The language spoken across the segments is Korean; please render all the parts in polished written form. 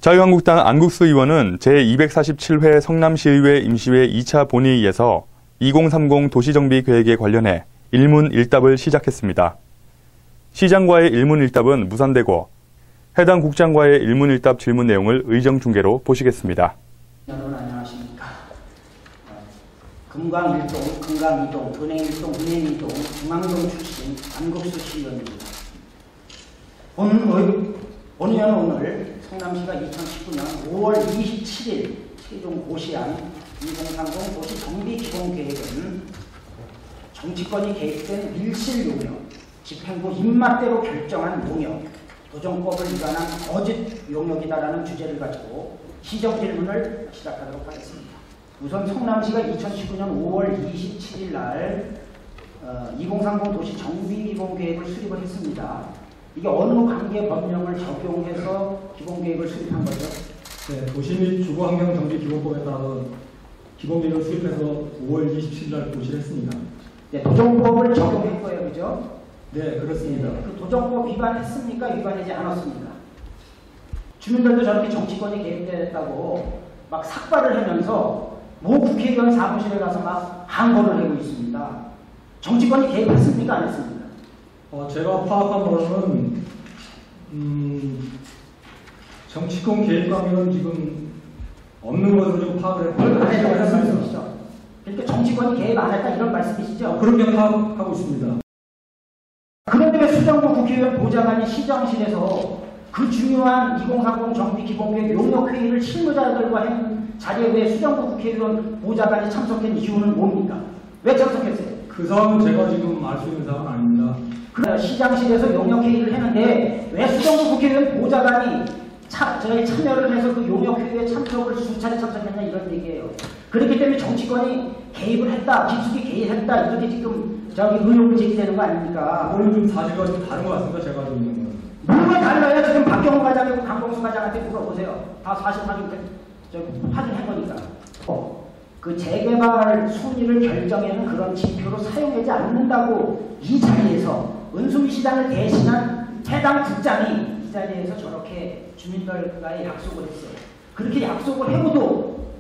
자유한국당 안국수 의원은 제247회 성남시의회 임시회 2차 본회의에서 2030 도시정비계획에 관련해 일문일답을 시작했습니다. 시장과의 일문일답은 무산되고 해당 국장과의 일문일답 질문 내용을 의정중계로 보시겠습니다. 여러분 안녕하십니까. 금강 1동, 금강 2동, 은행 1동, 은행 2동, 중앙동 출신 안국수 시의원입니다. 본의원은 오늘 성남시가 2019년 5월 27일 최종 고시한 2030 도시정비기본계획은 정치권이 개입된 밀실용역, 집행부 입맛대로 결정한 용역, 도정법을 위반한 거짓 용역이다라는 주제를 가지고 시정 질문을 시작하도록 하겠습니다. 우선 성남시가 2019년 5월 27일 날 2030 도시정비기본계획을 수립을 했습니다. 이게 어느 관계 법령을 적용해서 기본계획을 수립한 거죠? 네, 도시 및 주거환경정비기본법에 따라서 기본계획을 수립해서 5월 27일 날 고시를 했습니다. 네, 도정법을 적용한 거예요, 그죠? 네, 그렇습니다. 네, 그 도정법 위반했습니까? 위반하지 않았습니까? 주민들도 저렇게 정치권이 개입됐다고 막 삭발을 하면서 모 국회의원 사무실에 가서 막 항거를 하고 있습니다. 정치권이 개입했습니까? 안 했습니까? 제가 파악한 바로는 정치권 개입 관계는 지금 없는 것으로 좀 파악을 했고요. 안 했다고 하는 말씀이시죠? 그러니까 정치권이 개입 안 했다 이런 말씀이시죠? 그렇게 파악하고 있습니다. 그런데 왜 수정구 국회의원 보좌관이 시정실에서 그 중요한 2030 정비기본계획 용역회의를 실무자들과 한 자리에 왜 수정구 국회의원 보좌관이 참석한 이유는 뭡니까? 왜 참석했어요? 그 사항은 제가 지금 알 수 있는 사항은 아닙니다. 시장실에서 용역회의를 했는데 왜 수정구 국회의원 보좌관이 저희 참여를 해서 그 용역회의에 참석을 수차례 참석했냐 이런 얘기예요. 그렇기 때문에 정치권이 개입을 했다, 깊숙이 개입했다 이렇게 지금 의혹을 제기되는 거 아닙니까? 오늘 좀 사실과 좀 다른 것 같습니다. 제가 알고 있는 건. 뭐가 달라요? 지금 박경호 과장이고 강봉수 과장한테 물어보세요. 다 사실 확인한 거니까. 그 재개발 순위를 결정하는 그런 지표로 사용하지 않는다고 이 자리에서 은수미 시장을 대신한 해당 국장이 이 자리에서 저렇게 주민들과의 약속을 했어요. 그렇게 약속을 해고도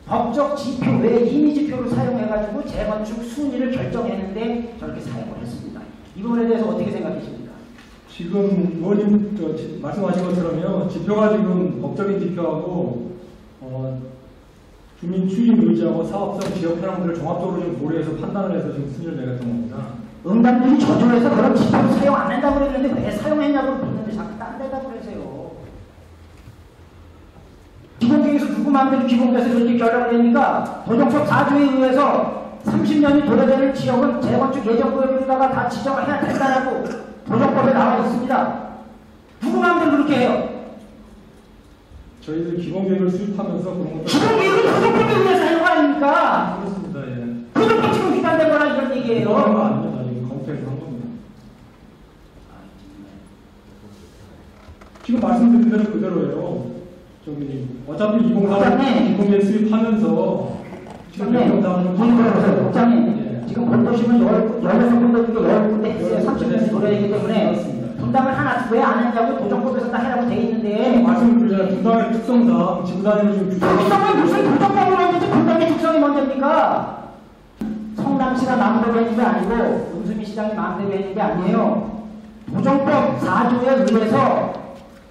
법적 지표 외에 임의지표를 사용해가지고 재건축 순위를 결정했는데 저렇게 사용을 했습니다. 이 부분에 대해서 어떻게 생각하십니까? 지금 의원님 말씀하신 것처럼요. 지표가 지금 법적인 지표하고 주민 추진 의지하고 사업성 지역 현황들을 종합적으로 좀 고려해서 판단을 해서 지금 순위를 내렸던 겁니다. 응답들이 저조해서 그런 지표를 사용 안 한다고 그랬는데 왜 사용했냐고 묻는데 자꾸 딴 데다 그러세요. 기본계획에서 누구 마음대로 기본계획에서 이렇게 결정을 했니까 도정법 4조에 의해서 30년이 도래되는 지역은 재건축 예정구역에다가 다 지정을 해야 된다라고 도정법에 나와 있습니다. 누구 마음대로 그렇게 해요? 저희들 기본계획을 수립하면서 그런 것들 기본계획은 도정법에 의해서 하는 거 아닙니까? 그렇습니다. 예. 도정법 지금 위반된 거라 이런 얘기예요. 그런 거 아닙니다. 지금 검토해서 한 겁니다. 지금 말씀드린 대로 그대로예요. 어차피 2030 기본계획 수립하면서 지금 국장님, 지금 본도시는 16군데 중에 10군데 했어요. 30년이 도래되기 때문에 분담을 하나 왜 안 했냐고 도정법에서 다 해라고 돼 있는데 말씀드리잖아요. 분담의 특성상 지구단위로 좀 특성은 무슨 도정법으로 하는지 분담의 특성이 뭔데입니까? 성남시가 마음대로 했는 게 아니고 은수미 시장이 마음대로 했는 게 아니에요. 도정법 4조에 의해서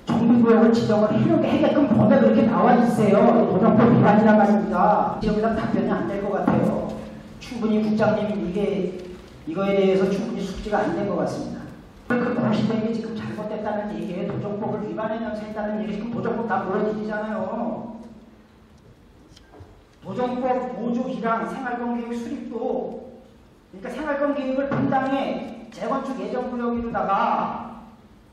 정비구역을 지정을 해게끔 법에 그렇게 나와 있어요. 도정법 위반이라고 합니다. 여기서 답변이 안 될 것 같아요. 충분히 국장님이 이거에 대해서 충분히 숙지가 안 된 것 같습니다. 그 공시되게 지금 잘못됐다는 얘기에 도정법을 위반하면서 했다는 얘기 지금 도정법 다 몰아지잖아요. 도정법 5조 1항 생활권계획 수립도 그러니까 생활권계획을 분당에 재건축 예정구역으로다가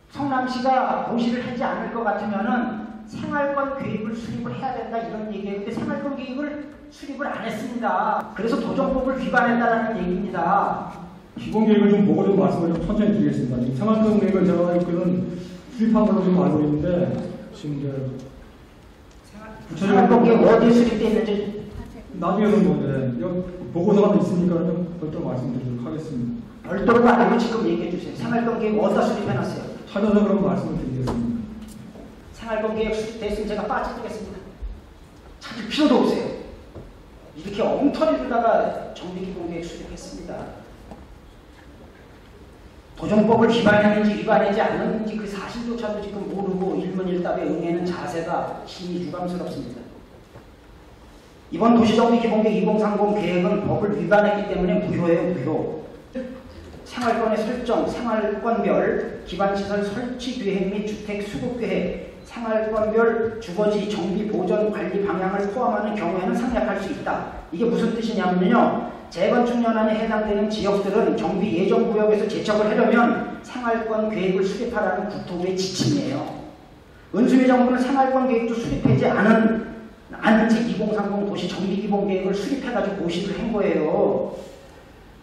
성남시가 고시를 하지 않을 것 같으면은 생활권 계획을 수립을 해야 된다 이런 얘기예요. 근데 생활권 계획을 수립을 안 했습니다. 그래서 도정법을 위반했다라는 얘기입니다. 기본계획을 좀 보고 좀 말씀을 좀 천천히 드리겠습니다. 지금 생활권 계획을 제가 알기로는 수립한 걸로 좀 알고 있는데 지금 이제 생활권 계획 어디에 수립되어 있는지 나중에는 보고서가 있으니까 별도로 말씀드리도록 하겠습니다. 별도로 아니고 지금 얘기해 주세요. 생활권 계획 어디다 수립해놨어요? 찾아서 그럼 말씀을 드리겠습니다. 생활권 계획 수립됐으면 제가 빠져주겠습니다. 찾을 필요도 없어요. 이렇게 엉터리로다가 정비기본계획 수립했습니다. 도정법을 위반했는지 위반하지 않았는지 그 사실조차도 지금 모르고 일문일답에 응하는 자세가 심히 유감스럽습니다. 이번 도시정비기본계획 2030 계획은 법을 위반했기 때문에 무효예요. 무효. 생활권의 설정, 생활권별 기반시설 설치 계획 및 주택 수급 계획, 생활권별 주거지 정비 보전 관리 방향을 포함하는 경우에는 생략할 수 있다. 이게 무슨 뜻이냐면요. 재건축연한에 해당되는 지역들은 정비 예정구역에서 제척을 하려면 생활권 계획을 수립하라는 국토부의 지침이에요. 은수미 정부는 생활권 계획도 수립하지 않은 채 2030 도시 정비기본계획을 수립해가지고 고시를 한 거예요.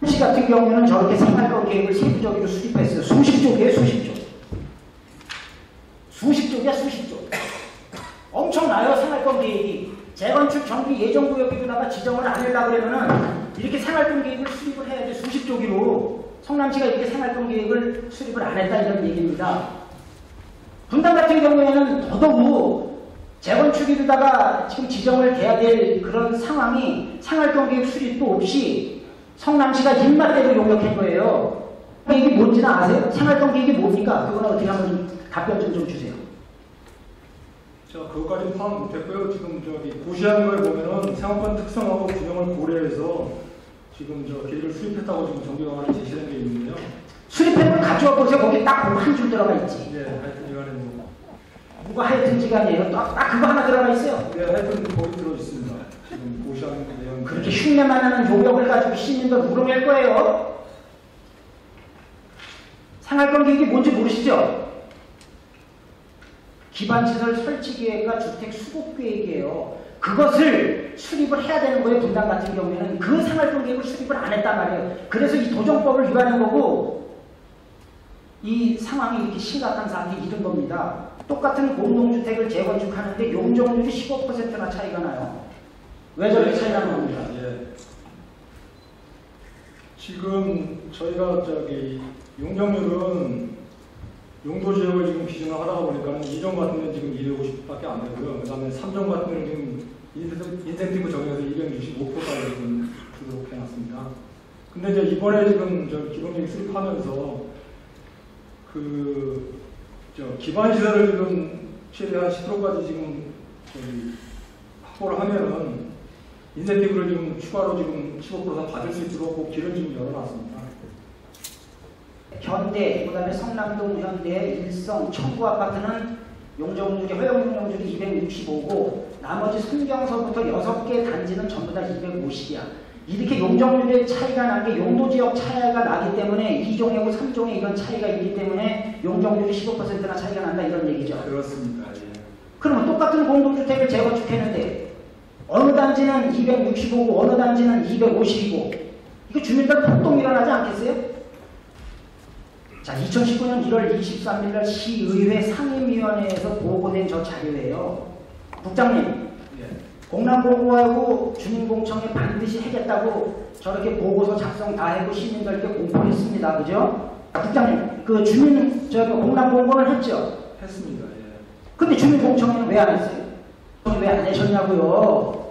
시 같은 경우에는 저렇게 생활권 계획을 세부적으로 수립했어요. 수십 쪽이에요, 수십 쪽. 수십 쪽이야, 수십 쪽. 엄청나요, 생활권 계획이. 재건축 정비 예정구역에다가 지정을 안 하려고 그러면은 이렇게 생활권 계획을 수립을 해야지 수십 쪽으로. 성남시가 이렇게 생활권 계획을 수립을 안 했다 이런 얘기입니다. 분당 같은 경우에는 더더욱 재건축에다가 지금 지정을 돼야 될 그런 상황이 생활권 계획 수립도 없이 성남시가 입맛대로 용역한 거예요. 이게 뭔지는 아세요? 생활권 계획이 뭡니까? 그거는 어떻게 한번 답변 좀 주세요. 자, 그것까지는 파악 못했고요. 지금 고시하는 거에 보면은 생활권 특성하고 균형을 고려해서 지금 계획을 수립했다고 지금 정비관에 제시한 게 있는데요. 수립한 걸 가져와 보세요. 거기 딱 한 줄 들어가 있지. 예, 하여튼 이간에 뭐가 하여튼지가 아니에요. 딱 그거 하나 들어가 있어요. 예, 하여튼 거기 들어 있습니다. 지금 고시하는 내용. 그렇게 흉내만 나는 요격을 가지고 시민들 물어낼 거예요. 생활권 계획이 뭔지 모르시죠? 기반시설 설치 계획과 주택 수급 계획이에요. 그것을 수립을 해야 되는 거예요. 분당 같은 경우에는 그 생활권 계획을 수립을 안 했단 말이에요. 그래서 이 도정법을 위반한 거고 이 상황이 이렇게 심각한 사안이 이른 겁니다. 똑같은 공동주택을 재건축하는데 용적률이 15%나 차이가 나요. 왜 저렇게 차이 나는 겁니까? 예. 지금 저희가 용적률은 용도지역을 지금 기준으로 하다 보니까 2종 같은 면 지금 250밖에 안 되고요. 그 다음에 3종 같은 경우는 지금 인센티브 정해서 265%까지 지금 주도록 해놨습니다. 근데 이제 이번에 지금 기본적인 수립하면서 기반시설을 지금 최대한 10%까지 지금 확보를 하면은 인센티브를 지금 추가로 지금 15% 받을 수 있도록 길을 지금 열어놨습니다. 현대, 그 다음에 성남동 현대, 일성, 청구 아파트는 용적률이, 허용 용적률이 265고 나머지 손경서부터 6개 단지는 전부 다 250이야. 이렇게 용적률의 차이가 난 게 용도지역 차이가 나기 때문에 2종하고 3종에 이런 차이가 있기 때문에 용적률이 15%나 차이가 난다 이런 얘기죠. 그렇습니다. 예. 그러면 똑같은 공동주택을 재건축했는데 어느 단지는 265고 어느 단지는 250이고 이거 주민들 폭동 일어나지 않겠어요? 자, 2019년 1월 23일 날 시의회 상임위원회에서 보고된 저 자료예요. 국장님, 공남공고하고 주민공청회 반드시 하겠다고 저렇게 보고서 작성 다 하고 시민들께 공포했습니다. 그죠? 국장님, 그 공남공고는 했죠? 했습니다. 예. 근데 주민공청회는 왜 안 했어요? 왜 안 하셨냐고요?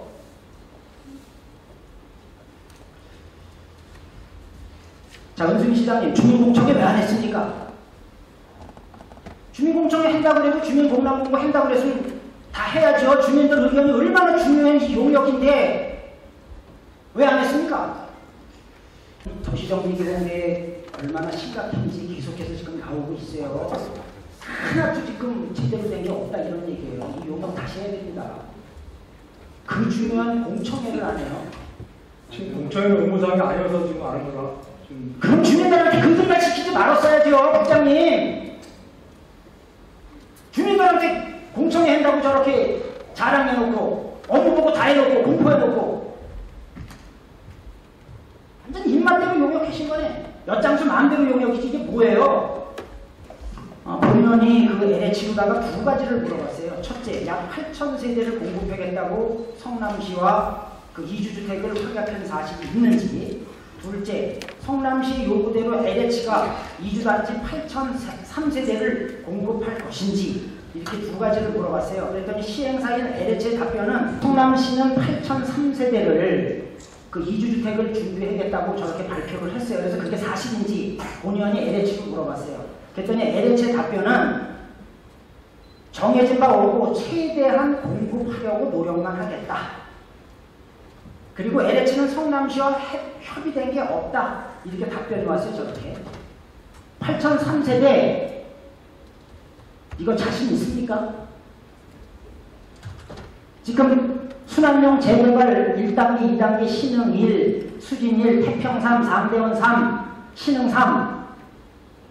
자, 은수미 시장님, 주민공청회 왜 안 했습니까? 주민공청회 한다고 해도 주민공남공고 한다고 했으면 다 해야죠. 주민들 의견이 얼마나 중요한 용역인데 왜 안 했습니까? 도시정비계획 얼마나 심각한지 계속해서 지금 나오고 있어요. 하나도 지금 제대로 된 게 없다 이런 얘기예요. 이 용역 다시 해야 됩니다. 그 중요한 공청회를 안 해요. 지금 공청회는 의무사항이 아니어서 지금 안 하는 거라. 그럼 주민들한테 그들만 시키지 말았어야죠, 국장님. 주민들한테 공청회 한다고 저렇게 자랑해놓고 업무 보고 다 해놓고 공포해놓고 완전 입맛대로 용역하신 거네. 엿장수 마음대로 용역이지 이게 뭐예요? 본연이 그 LH로다가 두 가지를 물어봤어요. 첫째, 약 8,000세대를 공급하겠다고 성남시와 그 이주주택을 확약한 사실이 있는지. 둘째, 성남시 요구대로 LH가 이주단지 8,003세대를 공급할 것인지. 이렇게 두 가지를 물어봤어요. 그랬더니 시행사인 LH의 답변은 성남시는 8003세대를 그 이주주택을 준비하겠다고 저렇게 발표를 했어요. 그래서 그게 사실인지 본의원이 LH로 물어봤어요. 그랬더니 LH의 답변은 정해진 바 없고 최대한 공급하려고 노력만 하겠다. 그리고 LH는 성남시와 협의된 게 없다. 이렇게 답변이 왔어요. 저렇게. 8003세대 이거 자신 있습니까? 지금 순환용 재개발 1단계, 2단계, 신흥 1, 수진 1, 태평 3, 상대원 3, 신흥 3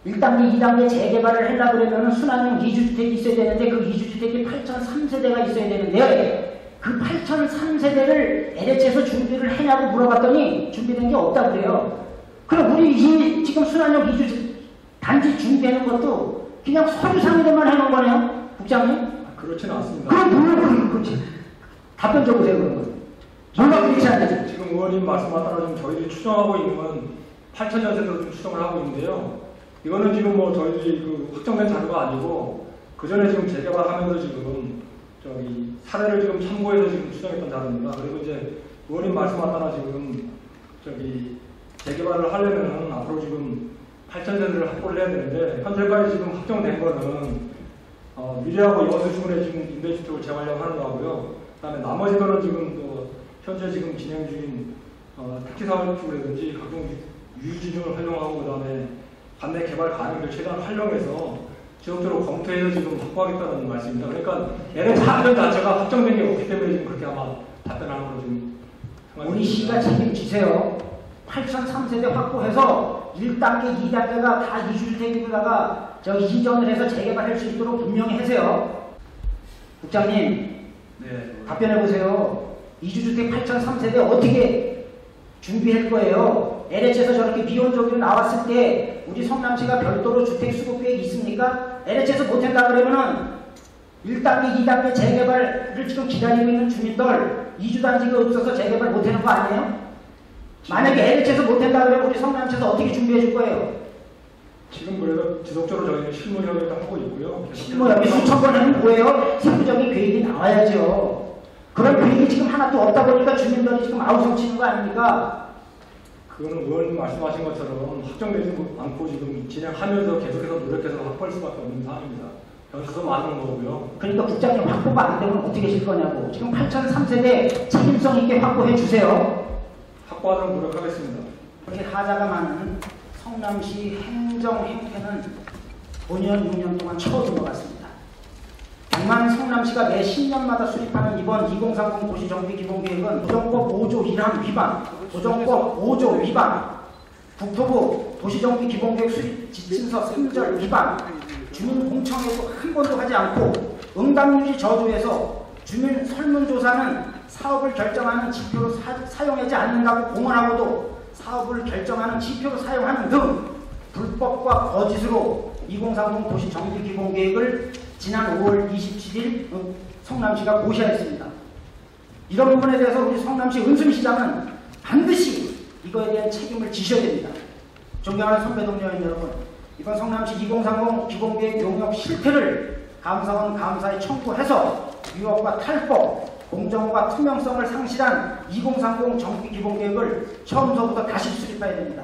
1단계, 2단계 재개발을 하려고 그러면 순환용 2주주택이 있어야 되는데 그 2주주택이 8003세대가 있어야 되는데 그 8003세대를 LH에서 준비를 했냐고 물어봤더니 준비된 게 없다고 그래요. 그럼 우리 이 지금 순환용 2주택 단지 준비하는 것도 그냥 서류상으로만 해놓은 거네요? 국장님? 그렇지는 않습니다. 그럼 뭘 그렇지? 답변 줘보세요, 그러면. 뭐가 그렇지 않는지. 지금 의원님 말씀만 따라 지금 저희들이 추정하고 있는 건 8000년대로 좀 추정을 하고 있는데요. 이거는 지금 뭐 저희들이 그 확정된 자료가 아니고 그 전에 지금 재개발하면서 지금 저기 사례를 지금 참고해서 지금 추정했던 자료입니다. 그리고 이제 의원님 말씀만 따라 지금 저기 재개발을 하려면은 앞으로 지금 8,000세대를 확보를 해야 되는데 현재까지 지금 확정된 거는 미래하고 여수주군에 지금 임대주택을 재활용 하는 거고요. 그다음에 나머지 거는 지금 또 현재 지금 진행 중인 택지사업주라든지 각종 유유지중을 활용하고 그다음에 관내 개발 가능을 최대한 활용해서 지역적으로 검토해서 지금 확보하겠다는 말씀입니다. 그러니까 얘네 답변 자체가 확정된 게 없기 때문에 지금 그렇게 아마 답변하는 걸로 지금 우리 시가 책임지세요. 8003세대 확보해서 1단계, 2단계가 다 이주주택에다가 저기 이전을 해서 재개발할 수 있도록 분명히 하세요. 국장님, 네. 답변해보세요. 이주주택 8003세대 어떻게 준비할 거예요? LH에서 저렇게 미온적으로 나왔을 때 우리 성남시가 별도로 주택 수급 계획이 있습니까? LH에서 못한다 그러면은 1단계, 2단계 재개발을 지금 기다리고 있는 주민들 이주단지가 없어서 재개발 못하는 거 아니에요? 만약에 LH에서 못한다 그러면 우리 성남시에서 어떻게 준비해 줄 거예요? 지금 그래도 지속적으로 저희는 실무 협의를 하고 있고요. 실무 협의 수천 번 하면 뭐예요? 세부적인 계획이 나와야죠. 그런 계획이 지금 하나도 없다 보니까 주민들이 지금 아우성 치는 거 아닙니까? 그거는 의원님 말씀하신 것처럼 확정되지 않고 지금 진행하면서 계속해서 노력해서 확보할 수밖에 없는 상황입니다. 변수도 많은 거고요. 그러니까 국장님 확보가 안 되면 어떻게 하실 거냐고. 지금 8003세대 책임성 있게 확보해 주세요. 확보하도록 노력하겠습니다. 이렇게 하자가 많은 성남시 행정 행태는 5년, 6년 동안 처음인 것 같습니다. 다만 성남시가 매 10년마다 수립하는 이번 2030 도시정비기본계획은 도정법 5조 1항 위반, 도정법 5조 위반, 국토부 도시정비기본계획 수립 지침서 3절 위반, 주민 공청회도 한 번도 하지 않고 응답률이 저조해서 주민 설문조사는 사업을 결정하는 지표로 사용하지 않는다고 공언하고도 사업을 결정하는 지표로 사용하는 등 불법과 거짓으로 2030 도시정비기본계획을 지난 5월 27일 성남시가 고시하였습니다. 이런 부분에 대해서 우리 성남시 은수미시장은 반드시 이거에 대한 책임을 지셔야 됩니다. 존경하는 선배 동료인 여러분, 이번 성남시 2030 기본계획 용역 실태를 감사원 감사에 청구해서 위법과 탈법, 공정과 투명성을 상실한 2030 정비기본계획을 처음서부터 다시 수립해야 됩니다.